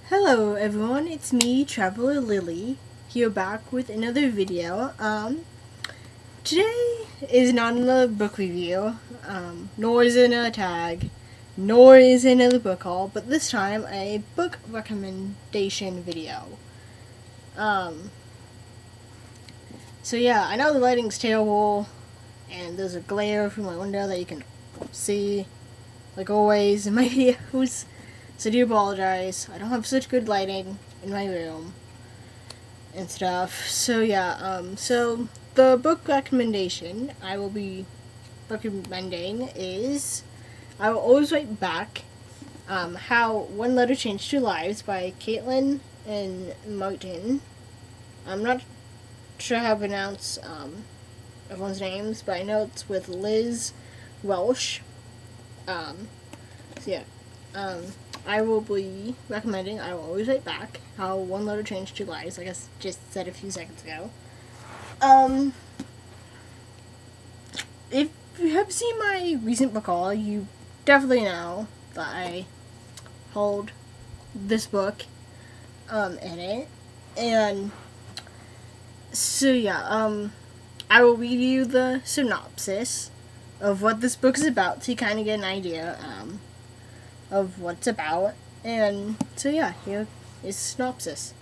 Hello everyone, it's me, Traveler Lily, here back with another video. Today is not another book review, nor is it a tag, nor is it another book haul, but this time a book recommendation video. So yeah, I know the lighting's terrible, and there's a glare from my window that you can see, like always in my videos. So I do apologize. I don't have such good lighting in my room and stuff. So yeah, so the book recommendation I will be recommending is I Will Always Write Back, How One Letter Changed Two Lives by Caitlin and Martin. I'm not sure how to pronounce everyone's names, but I know it's with Liz Welsh. So yeah. I will be recommending I Will Always Write Back, How One Letter Changed Two Lives, like I just said a few seconds ago. If you have seen my recent book haul, you definitely know that I hold this book in it. And so yeah, I will read you the synopsis of what this book is about so you kind of get an idea of what it's about. And so yeah, here is synopsis.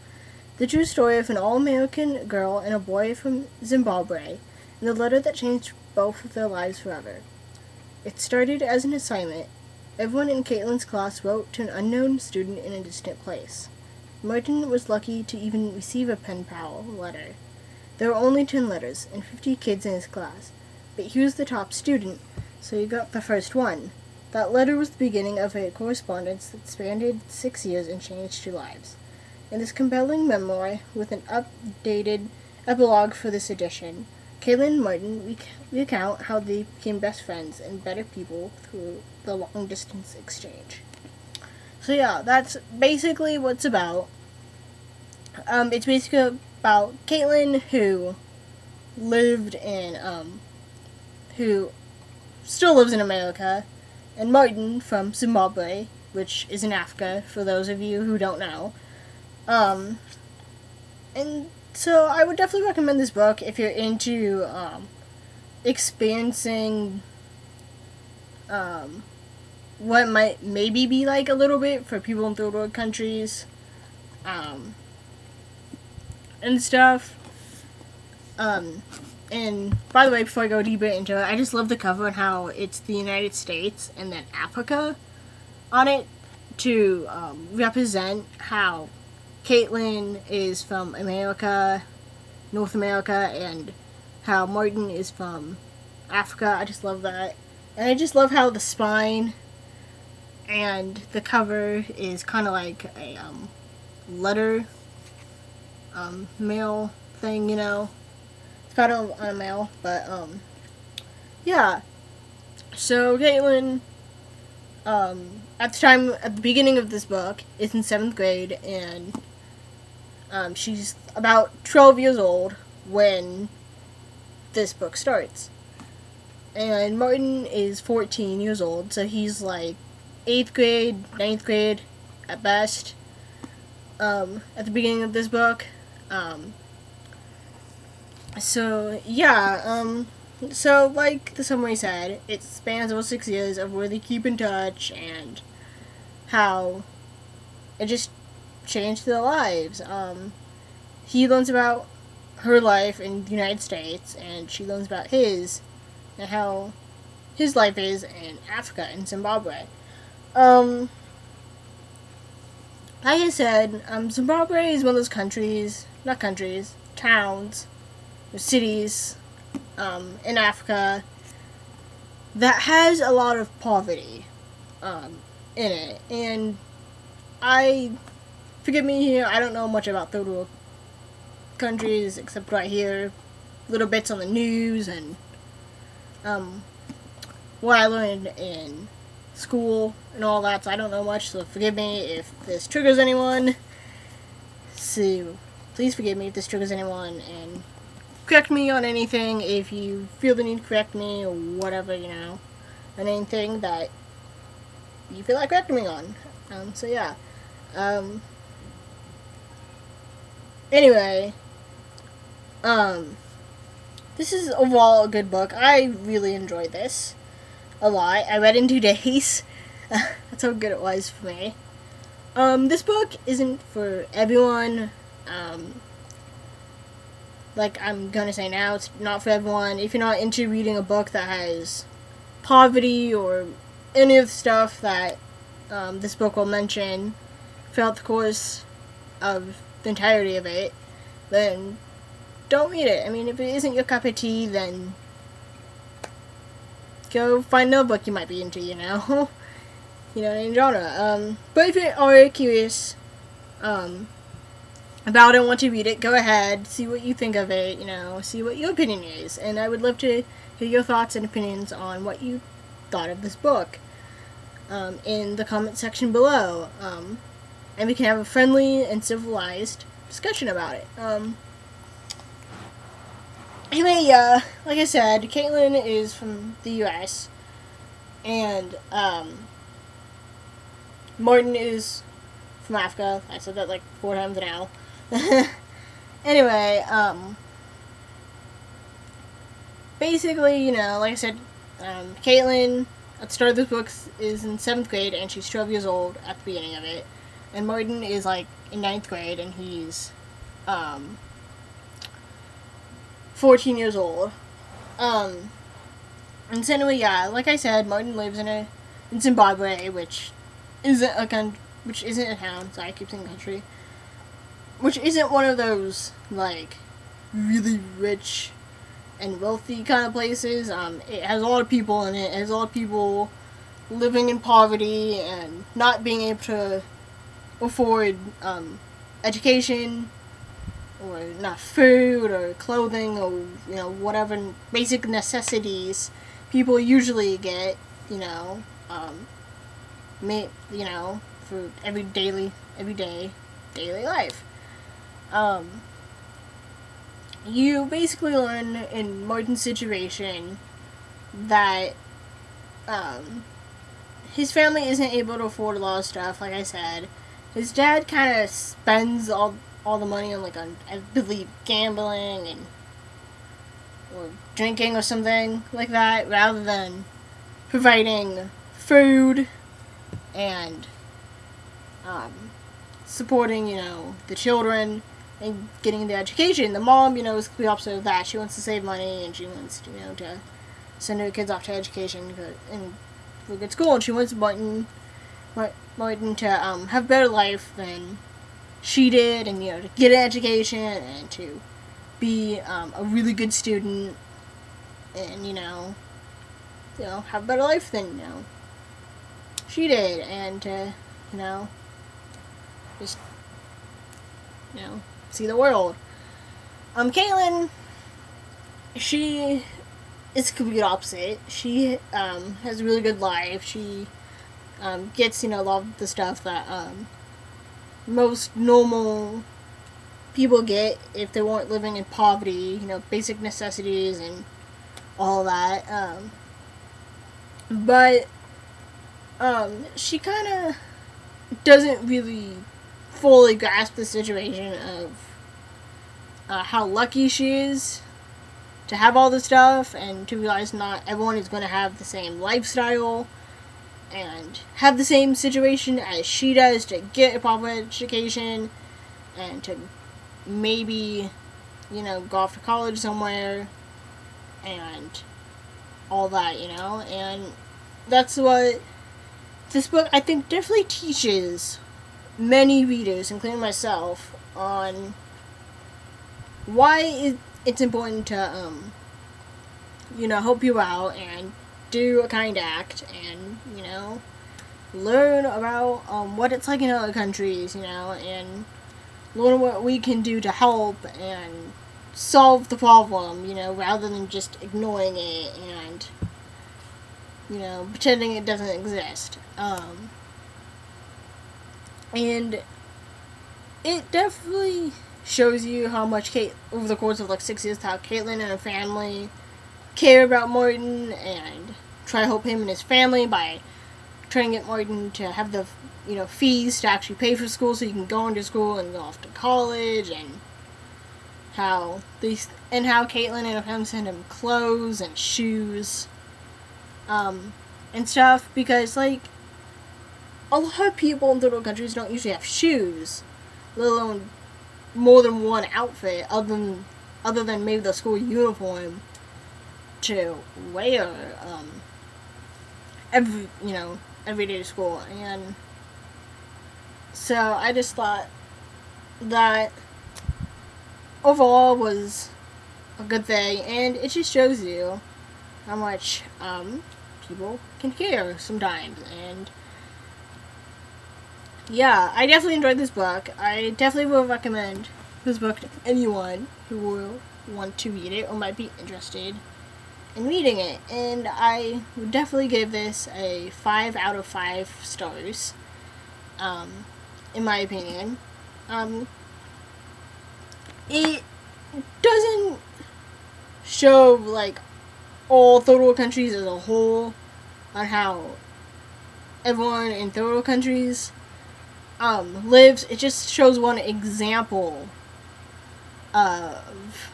The true story of an all-American girl and a boy from Zimbabwe, and the letter that changed both of their lives forever. It started as an assignment. Everyone in Caitlin's class wrote to an unknown student in a distant place. Martin was lucky to even receive a pen pal letter. There were only 10 letters and 50 kids in his class, but he was the top student, so he got the first one. That letter was the beginning of a correspondence that spanned 6 years and changed 2 lives. In this compelling memoir, with an updated epilogue for this edition, Caitlin and Martin recount how they became best friends and better people through the long-distance exchange. So yeah, that's basically what it's about. It's basically about Caitlin, who who still lives in America, and Martin from Zimbabwe, which is in Africa, for those of you who don't know. And so I would definitely recommend this book if you're into, experiencing, what might maybe be like a little bit for people in third world countries, and stuff. And by the way, before I go deeper into it, I just love the cover and how it's the United States and then Africa on it to represent how Caitlin is from America, North America, and how Martin is from Africa. I just love that. And I just love how the spine and the cover is kind of like a letter mail thing, you know. It's kind of on a mail, but yeah. So Caitlin, at the beginning of this book, is in 7th grade, and she's about 12 years old when this book starts. And Martin is 14 years old, so he's like 8th grade, 9th grade at best, at the beginning of this book. So yeah, so like the summary said, it spans over 6 years of where they keep in touch and how it just changed their lives. He learns about her life in the United States, and she learns about his, and how his life is in Africa, in Zimbabwe. Like I said, Zimbabwe is one of those towns, or cities, in Africa that has a lot of poverty, in it. And forgive me here, I don't know much about third world countries except what I hear little bits on the news and what I learned in school and all that, so I don't know much, so forgive me if this triggers anyone. So please forgive me if this triggers anyone, and correct me on anything if you feel the need to correct me or whatever, you know, on anything that you feel like correcting me on. So yeah. Anyway, this is overall a good book. I really enjoyed this a lot. I read it in 2 days. That's how good it was for me. This book isn't for everyone. Like I'm gonna say now, it's not for everyone. If you're not into reading a book that has poverty or any of the stuff that this book will mention throughout the course of the entirety of it, then don't read it. I mean, if it isn't your cup of tea, then go find another book you might be into, you know? You know, in genre. But if you are curious about it and want to read it, go ahead, see what you think of it, you know, see what your opinion is. And I would love to hear your thoughts and opinions on what you thought of this book in the comment section below. And we can have a friendly and civilized discussion about it. Anyway, like I said, Caitlin is from the U.S. and Martin is from Africa. I said that like 4 times now. Anyway, basically, you know, like I said, Caitlin at the start of this book is in 7th grade and she's 12 years old at the beginning of it. And Martin is like in 9th grade and he's 14 years old. And so anyway, yeah, like I said, Martin lives in Zimbabwe, which isn't a town, so I keep saying country, which isn't one of those, like, really rich and wealthy kind of places. It has a lot of people in it. It has a lot of people living in poverty and not being able to afford education or not food or clothing or, you know, whatever basic necessities people usually get, you know, for everyday daily life. You basically learn in Martin's situation that his family isn't able to afford a lot of stuff, like I said. His dad kind of spends all the money on, I believe, gambling or drinking or something like that, rather than providing food and supporting, you know, the children and getting their education. The mom, you know, is the opposite of that. She wants to save money and she wants, you know, to send her kids off to education and for a good school. And she wants Martin to have a better life than she did, and, you know, to get an education and to be a really good student and, you know, have a better life than, you know, she did, and to, you know, just, you know, see the world. Caitlin, she is the complete opposite. She has a really good life. She gets, you know, a lot of the stuff that most normal people get if they weren't living in poverty, you know, basic necessities and all that. But she kind of doesn't really fully grasp the situation of how lucky she is to have all this stuff and to realize not everyone is going to have the same lifestyle and have the same situation as she does to get a proper education and to maybe, you know, go off to college somewhere and all that, you know. And that's what this book, I think, definitely teaches many readers, including myself, on why it's important to, you know, help you out and do a kind act and, you know, learn about what it's like in other countries, you know, and learn what we can do to help and solve the problem, you know, rather than just ignoring it and, you know, pretending it doesn't exist. And it definitely shows you how much over the course of like 6 years, how Caitlin and her family care about Martin and try to help him and his family by trying to get Martin to have the, you know, fees to actually pay for school so he can go into school and go off to college and how Caitlin and him send him clothes and shoes, and stuff, because like a lot of people in third world countries don't usually have shoes, let alone more than one outfit other than maybe the school uniform to wear every day to school. And so I just thought that overall was a good thing, and it just shows you how much people can care sometimes. And yeah, I definitely enjoyed this book. I definitely will recommend this book to anyone who will want to read it or might be interested in reading it. And I would definitely give this a 5 out of 5 stars, in my opinion. It doesn't show like all third world countries as a whole on how everyone in third world countries lives. It just shows one example of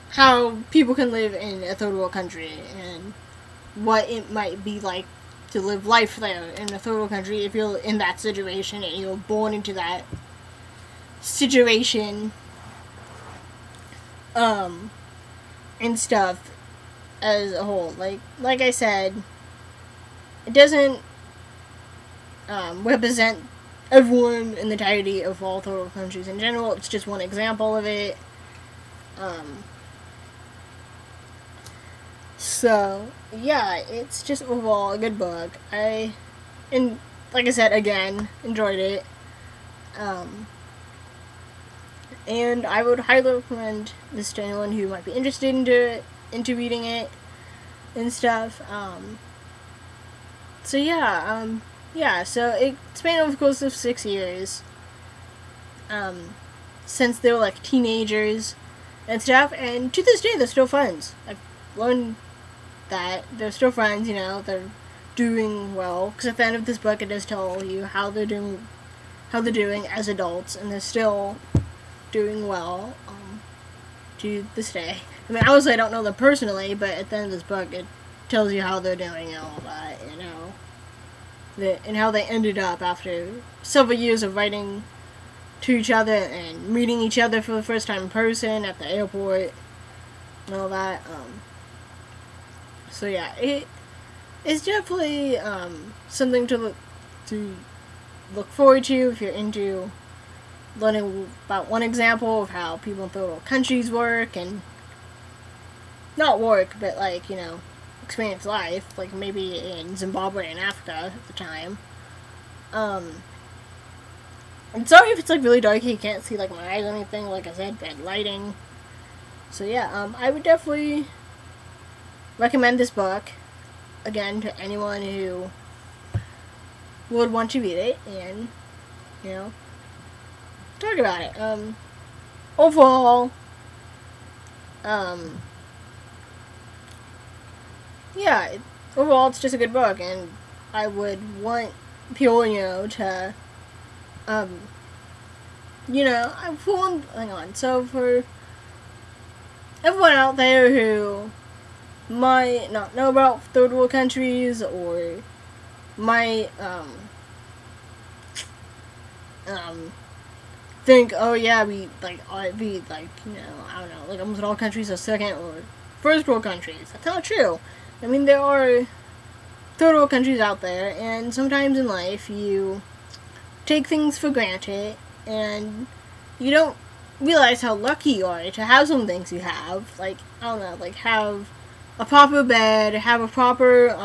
how people can live in a third world country and what it might be like to live life there in a third world country if you're in that situation and you're born into that situation, and stuff as a whole. Like I said, it doesn't represent everyone in the entirety of all third world countries in general. It's just one example of it. So yeah, it's just overall a good book. And like I said again, enjoyed it. And I would highly recommend this to anyone who might be interested into reading it and stuff. So yeah, so it spanned over the course of 6 years. Since they were like teenagers and stuff, and to this day they're still friends. I've learned that they're still friends. They're doing well, because at the end of this book it does tell you how they're doing as adults, and they're still doing well to this day. I mean, obviously I don't know them personally, but at the end of this book it tells you how they're doing and all that, and how they ended up after several years of writing to each other and meeting each other for the first time in person at the airport and all that. So yeah, it's definitely something to look forward to if you're into learning about one example of how people in third world countries work, and not work, but experience life, like maybe in Zimbabwe and Africa at the time. I'm sorry if it's really dark, you can't see my eyes or anything. Like I said, bad lighting. So yeah, I would definitely recommend this book again to anyone who would want to read it and talk about it. Overall, yeah, overall it's just a good book, and I would want people to hang on. So for everyone out there who might not know about third world countries, or might think, oh yeah, I don't know, almost all countries are second or first world countries. That's not true. I mean, there are third world countries out there, and sometimes in life you take things for granted and you don't realize how lucky you are to have some things you have. Have a proper bed, have a proper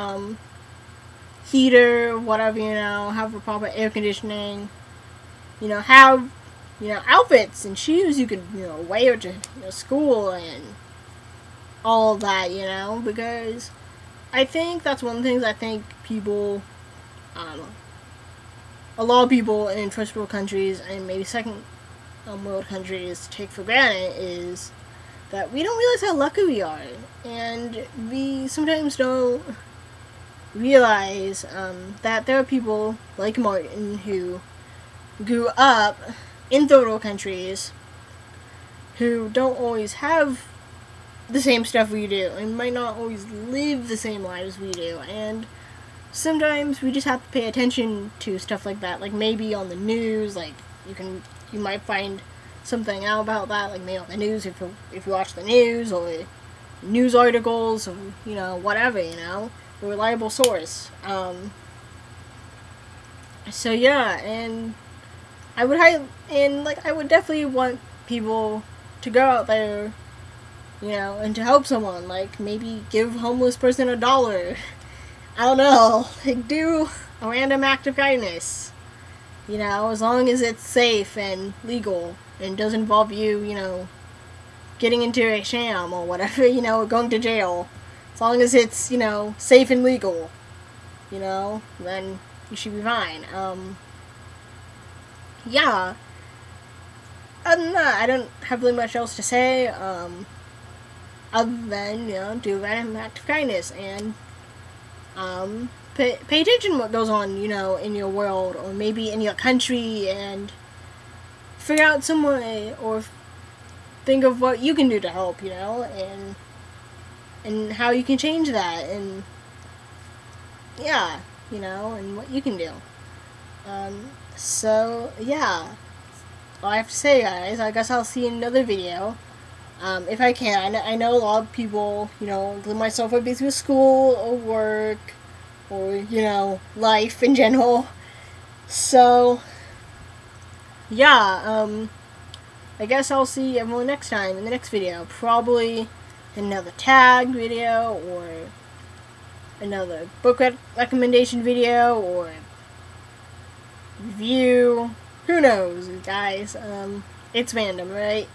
heater, whatever, have a proper air conditioning, have outfits and shoes you could wear to school and all of that, because I think that's one of the things I think people, a lot of people in first world countries and maybe second world countries take for granted, is that we don't realize how lucky we are, and we sometimes don't realize that there are people like Martin who grew up in third world countries who don't always have the same stuff we do and might not always live the same lives we do. And sometimes we just have to pay attention to stuff like that. Like maybe on the news, like you might find something out about that, like maybe on the news if you watch the news, or news articles, or whatever, a reliable source. So yeah, and I would definitely want people to go out there, and to help someone, like maybe give a homeless person $1. I don't know, like do a random act of kindness, as long as it's safe and legal and doesn't involve you, getting into a sham or whatever, or going to jail. As long as it's, safe and legal, then you should be fine. Yeah. Other than that, I don't have really much else to say, other than, do a random act of kindness and, pay attention to what goes on, in your world or maybe in your country, and figure out some way or think of what you can do to help, and how you can change that, and yeah, and what you can do. So yeah, all I have to say, guys, I guess I'll see you in another video. If I can. I know a lot of people, including myself, are busy with school or work or, life in general. So, yeah, I guess I'll see everyone next time in the next video. Probably another tag video or another book recommendation video or review. Who knows, guys? It's random, right?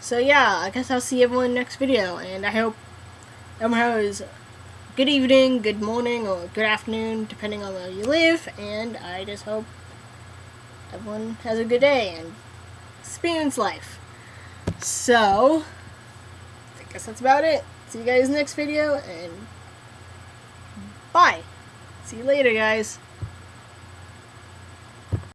So yeah, I guess I'll see everyone next video, and I hope everyone has good evening, good morning, or good afternoon, depending on where you live, and I just hope everyone has a good day and experience life. So, I guess that's about it. See you guys next video, and bye. See you later, guys.